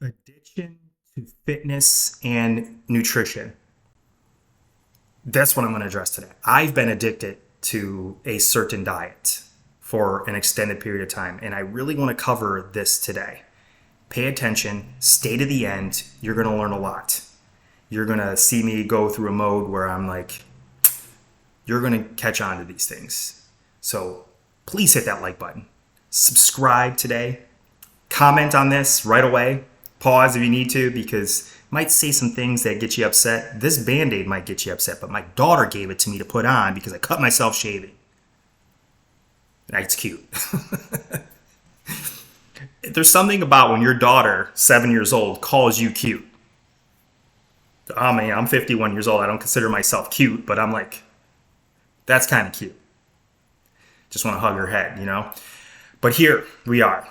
Addiction to fitness and nutrition. That's what I'm going to address today. I've been addicted to a certain diet for an extended period of time, and I really want to cover this today. Pay attention, stay to the end. You're going to learn a lot. You're going to see me go through a mode where I'm like, you're going to catch on to these things. So please hit that like button. Subscribe today. Comment on this right away. Pause if you need to, because I might say some things that get you upset. This Band-Aid might get you upset, but my daughter gave it to me to put on because I cut myself shaving. It's cute. There's something about when your daughter, 7 years old, calls you cute. I mean, I'm 51 years old. I don't consider myself cute, but I'm like, that's kind of cute. Just want to hug her head, you know? But here we are,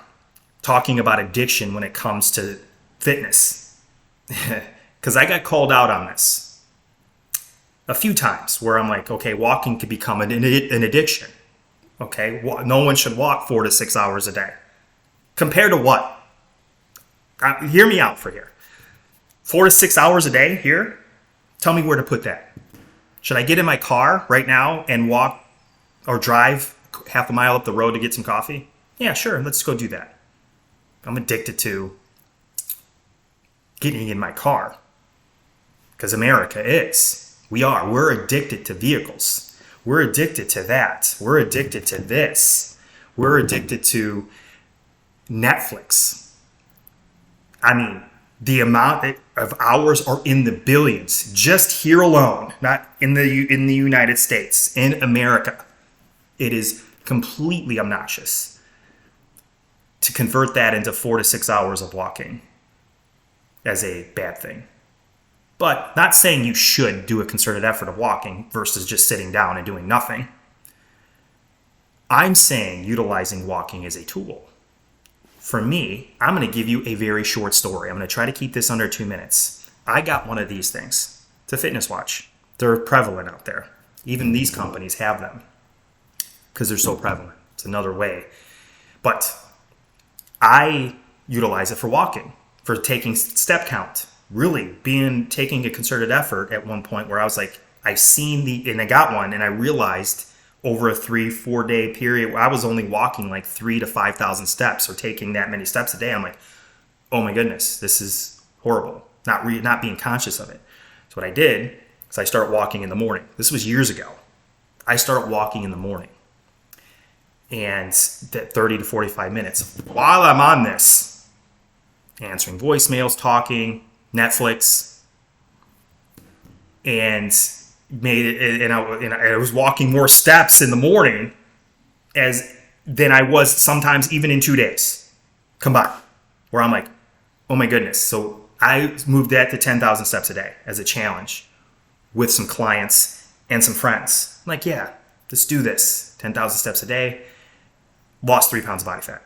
talking about addiction when it comes to fitness. Because I got called out on this a few times where I'm like, okay, walking could become an addiction. Okay, no one should walk 4 to 6 hours a day. Compared to what? Hear me out for here. 4 to 6 hours a day here? Tell me where to put that. Should I get in my car right now and walk or drive half a mile up the road to get some coffee? Yeah, sure, let's go do that. I'm addicted to getting in my car because America is. We're addicted to vehicles. We're addicted to that. We're addicted to this. We're addicted to Netflix. I mean, the amount of hours are in the billions just here alone, not in the United States, in America. It is completely obnoxious to convert that into 4 to 6 hours of walking as a bad thing. But not saying you should do a concerted effort of walking versus just sitting down and doing nothing. I'm saying utilizing walking as a tool. For me, I'm going to give you a very short story. I'm going to try to keep this under 2 minutes. I got one of these things. It's a fitness watch. They're prevalent out there. Even these companies have them because they're so prevalent. It's another way. But I utilize it for walking, for taking step count, really taking a concerted effort at one point where I was like, I got one and I realized over a 3-4 day period where I was only walking like 3,000 to 5,000 steps or taking that many steps a day. I'm like, oh my goodness, this is horrible. Not being conscious of it. So what I did is I started walking in the morning. This was years ago. I started walking in the morning. And that 30 to 45 minutes while I'm on this, answering voicemails, talking, Netflix, and I was walking more steps in the morning than I was sometimes even in 2 days combined, where I'm like, oh my goodness. So I moved that to 10,000 steps a day as a challenge with some clients and some friends. I'm like, yeah, let's do this. 10,000 steps a day. Lost 3 pounds of body fat.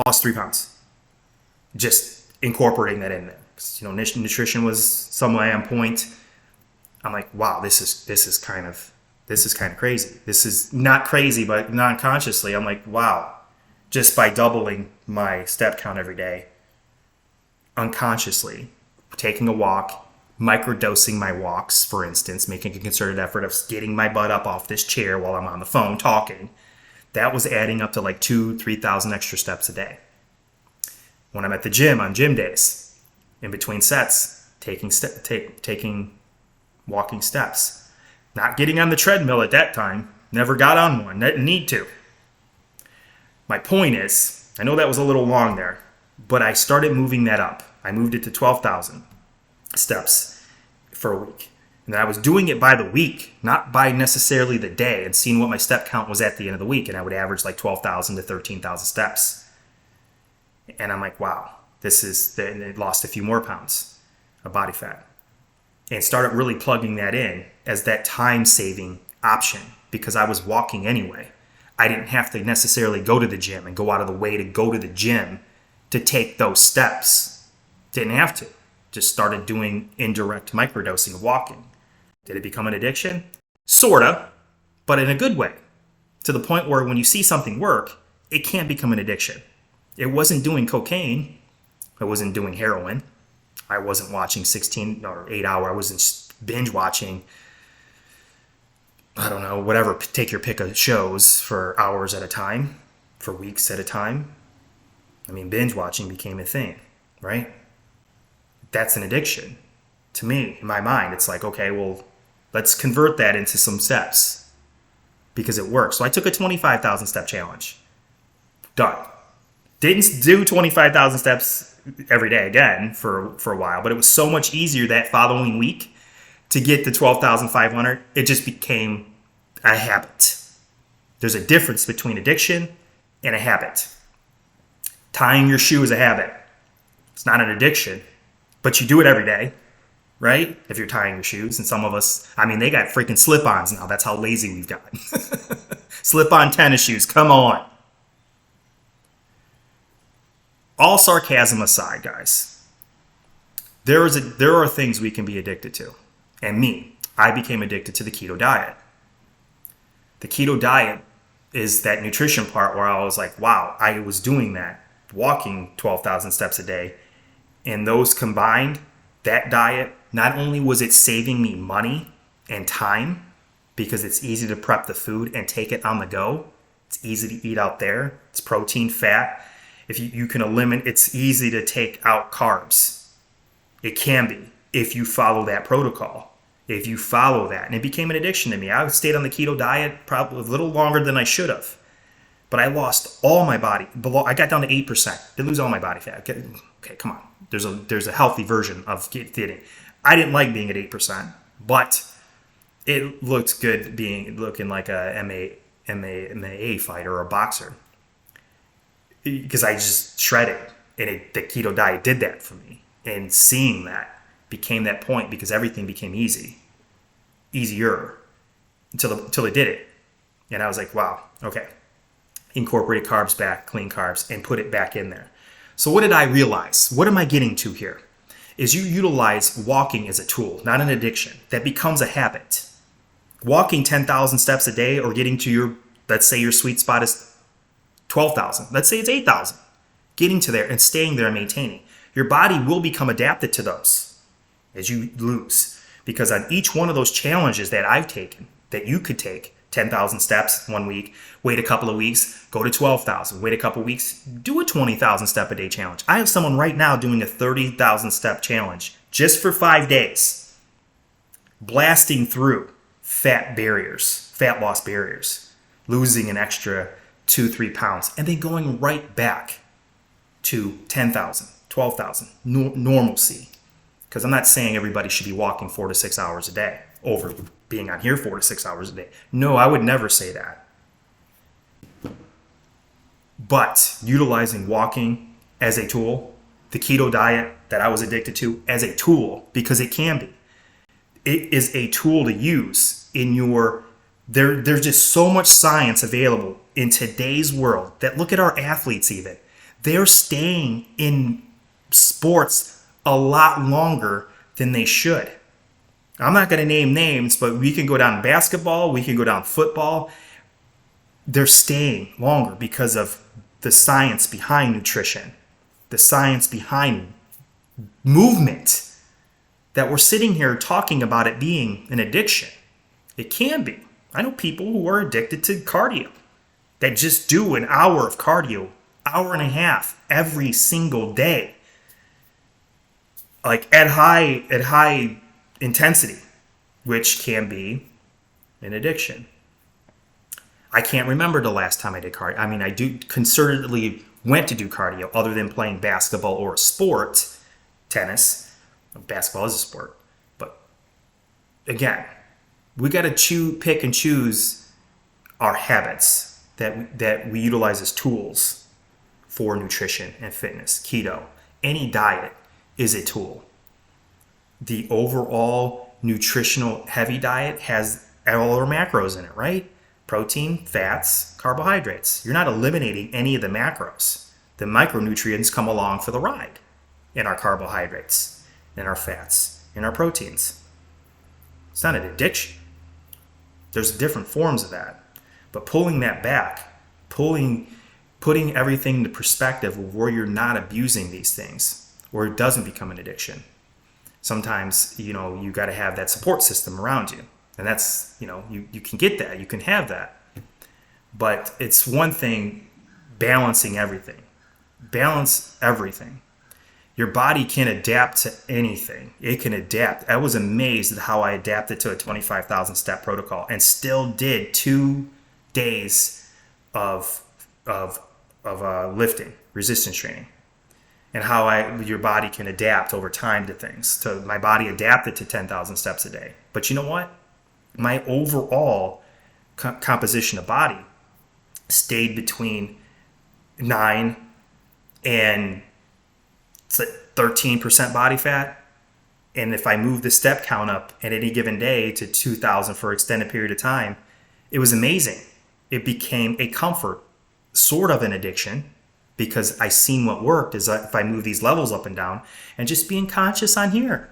Lost 3 pounds. Just incorporating that in there. Nutrition was somewhat on point. I'm like, wow, this is kind of crazy. This is not crazy, but non-consciously, I'm like, wow, just by doubling my step count every day, unconsciously, taking a walk, microdosing my walks, for instance, making a concerted effort of getting my butt up off this chair while I'm on the phone talking, that was adding up to like 2,000-3,000 extra steps a day. When I'm at the gym on gym days, in between sets, taking walking steps. Not getting on the treadmill at that time. Never got on one. Didn't need to. My point is, I know that was a little long there, but I started moving that up. I moved it to 12,000 steps for a week. And I was doing it by the week, not by necessarily the day, and seeing what my step count was at the end of the week. And I would average like 12,000 to 13,000 steps. And I'm like, wow, and it lost a few more pounds of body fat. And started really plugging that in as that time-saving option because I was walking anyway. I didn't have to necessarily go to the gym and go out of the way to go to the gym to take those steps. Didn't have to. Just started doing indirect microdosing of walking. Did it become an addiction? Sorta, but in a good way. To the point where when you see something work, it can become an addiction. It wasn't doing cocaine. I wasn't doing heroin. I wasn't watching 16 or 8 hour. I wasn't binge watching, I don't know, whatever, take your pick of shows for hours at a time, for weeks at a time. I mean, binge watching became a thing, right? That's an addiction. To me, in my mind, it's like, okay, well, let's convert that into some steps because it works. So I took a 25,000 step challenge. Done. Didn't do 25,000 steps every day again for a while, but it was so much easier that following week to get to 12,500. It just became a habit. There's a difference between addiction and a habit. Tying your shoe is a habit. It's not an addiction, but you do it every day, right? If you're tying your shoes, and some of us, I mean, they got freaking slip-ons now. That's how lazy we've gotten. Slip-on tennis shoes, come on. All sarcasm aside, guys, there are things we can be addicted to. And me, I became addicted to the keto diet. The keto diet is that nutrition part where I was like, wow, I was doing that, walking 12,000 steps a day. And those combined, that diet, not only was it saving me money and time, because it's easy to prep the food and take it on the go. It's easy to eat out there. It's protein, fat. If you can eliminate, it's easy to take out carbs. It can be if you follow that protocol. If you follow that. And it became an addiction to me. I stayed on the keto diet probably a little longer than I should have. But I lost all my body. I got down to 8%. Didn't lose all my body fat. Okay, come on. There's a healthy version of eating. I didn't like being at 8%, but it looked good looking like a MMA fighter or a boxer. Because I just shredded. And the keto diet did that for me. And seeing that became that point because everything became easier until it did it. And I was like, wow, okay. Incorporate carbs back, clean carbs, and put it back in there. So what did I realize? What am I getting to here? Is you utilize walking as a tool, not an addiction. That becomes a habit. Walking 10,000 steps a day or getting to let's say your sweet spot is 12,000. Let's say it's 8,000. Getting to there and staying there and maintaining. Your body will become adapted to those as you lose. Because on each one of those challenges that I've taken, that you could take, 10,000 steps 1 week, wait a couple of weeks, go to 12,000, wait a couple of weeks, do a 20,000 step a day challenge. I have someone right now doing a 30,000 step challenge just for 5 days, blasting through fat loss barriers, losing an extra 2-3 pounds, and then going right back to 10,000, 12,000, normalcy. Because I'm not saying everybody should be walking 4 to 6 hours a day over being on here 4 to 6 hours a day. No, I would never say that. But utilizing walking as a tool, the keto diet that I was addicted to as a tool, because it can be. It is a tool to use in there's just so much science available in today's world that look at our athletes even. They're staying in sports a lot longer than they should. I'm not going to name names, but we can go down basketball, we can go down football. They're staying longer because of the science behind nutrition, the science behind movement, that we're sitting here talking about it being an addiction. It can be. I know people who are addicted to cardio that just do an hour of cardio, hour and a half every single day, like at high intensity, which can be an addiction. I can't remember the last time I did cardio. I mean, I do concertedly went to do cardio other than playing basketball or a sport, tennis. Basketball is a sport. But again, we got to pick and choose our habits that we utilize as tools for nutrition and fitness. Keto, any diet is a tool. The overall nutritional heavy diet has all our macros in it, right? Protein, fats, carbohydrates. You're not eliminating any of the macros. The micronutrients come along for the ride in our carbohydrates, in our fats, in our proteins. It's not an addiction. There's different forms of that. But pulling that back, putting everything into perspective of where you're not abusing these things. or it doesn't become an addiction. Sometimes, you got to have that support system around you. And that's, you can get that, you can have that. But it's one thing balancing everything. Balance everything. Your body can adapt to anything. It can adapt. I was amazed at how I adapted to a 25,000 step protocol and still did 2 days of lifting, resistance training, and how your body can adapt over time to things. So my body adapted to 10,000 steps a day. But you know what? My overall composition of body stayed between 9 and it's like 13% body fat. And if I move the step count up at any given day to 2,000 for an extended period of time, it was amazing. It became a comfort, sort of an addiction, because I seen what worked is if I move these levels up and down and just being conscious on here.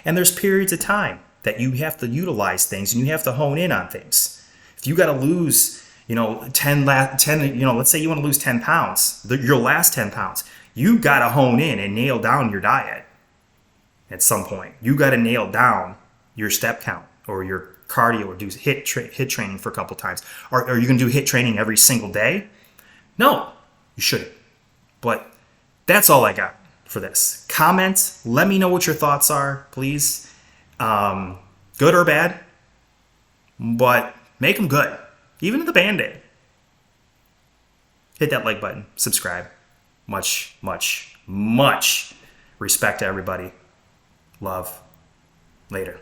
And there's periods of time that you have to utilize things and you have to hone in on things. If you got to lose, 10, let's say you want to lose 10 pounds, your last 10 pounds, you got to hone in and nail down your diet at some point. You got to nail down your step count or your cardio or do HIIT training for a couple times. Are you going to do HIIT training every single day? No, you shouldn't. But that's all I got for this. Comments, let me know what your thoughts are, please. Good or bad, but make them good. Even the Band-Aid. Hit that like button. Subscribe. Much, much, much respect to everybody. Love. Later.